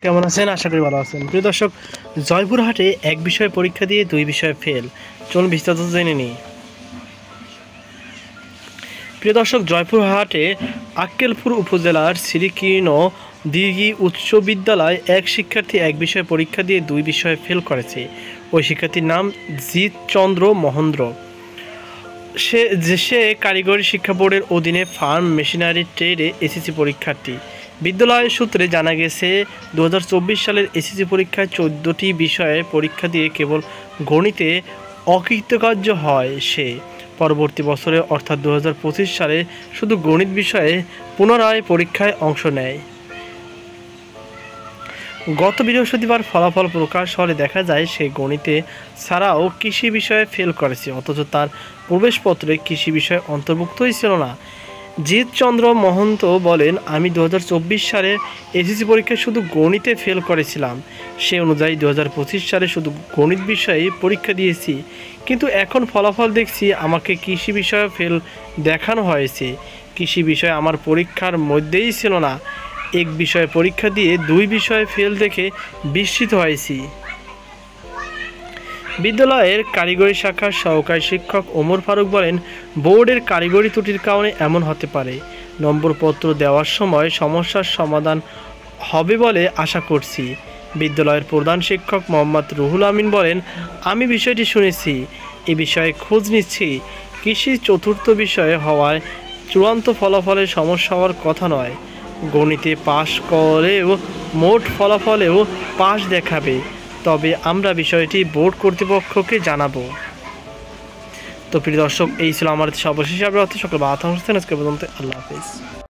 কেমন আছেন? আশা করি ভালো আছেন। প্রিয় দর্শক, জয়পুরহাটে এক বিষয়ে পরীক্ষা দিয়ে 2 বিষয়ে ফেল। চলুন বিস্তারিত জেনে নিই। প্রিয় দর্শক, জয়পুরহাটে আক্কেলপুর উপজেলার শ্রীকৃষ্ণ দিঘি উচ্চ বিদ্যালয় এক শিক্ষার্থী এক বিষয়ে পরীক্ষা দিয়ে 2 বিষয়ে ফেল করেছে। ওই শিক্ষার্থীর নাম জিতচন্দ্র মহেন্দ্র। সে কারিগরি শিক্ষা বোর্ডের অধীনে ফার্ম মেশিনারি ট্রেডে এসএসসি পরীক্ষার্থী। বিদ্যালয় সূত্রে জানা গেছে, 2024 সালের এসএসসি পরীক্ষায় 14টি বিষয়ে পরীক্ষা দিয়ে কেবল গণিতে অকৃতকার্য হয় সে। পরবর্তী বছরে অর্থাৎ 2025 সালে শুধু গণিত বিষয়ে পুনরায় পরীক্ষায় অংশ নেয়। গত বৃহস্পতিবার ফলাফল প্রকাশ হলে দেখা যায় সে গণিতে ছাড়াও কৃষি বিষয়ে ফেল করেছে, অথচ তার প্রবেশপত্রে কৃষি বিষয় অন্তর্ভুক্তই ছিল না। জিতচন্দ্র মহন্ত বলেন, আমি 2024 সালে এসএসসি পরীক্ষায় শুধু গণিতে ফেল করেছিলাম। সে অনুযায়ী 2025 সালে শুধু গণিত বিষয়ে পরীক্ষা দিয়েছি, কিন্তু এখন ফলাফল দেখছি আমাকে কৃষি বিষয়ে ফেল দেখানো হয়েছে। কৃষি বিষয় আমার পরীক্ষার মধ্যেই ছিল না। এক বিষয়ে পরীক্ষা দিয়ে 2 বিষয়ে ফেল দেখে বিস্মিত হয়েছি। বিদ্যালয়ের কারিগরি শাখার সহকারী শিক্ষক ওমর ফারুক বলেন, বোর্ডের কারিগরি ত্রুটির কারণে এমন হতে পারে। নম্বরপত্র দেওয়ার সময় সমস্যার সমাধান হবে বলে আশা করছি। বিদ্যালয়ের প্রধান শিক্ষক মোহাম্মদ রুহুল আমিন বলেন, আমি বিষয়টি শুনেছি, এ বিষয়ে খোঁজ নিচ্ছি। কৃষি চতুর্থ বিষয়ে হওয়ায় চূড়ান্ত ফলাফলে সমস্যা হওয়ার কথা নয়। গণিতে পাশ করেও মোট ফলাফলেও পাশ দেখাবে, তবে আমরা বিষয়টি বোর্ড কর্তৃপক্ষকে জানাবো। তো প্রিয় দর্শক, এই ছিল আমার সর্বশেষ আপডেট। সকল ভালো থাকুন, আজকে পর্যন্ত আল্লাহ হাফেজ।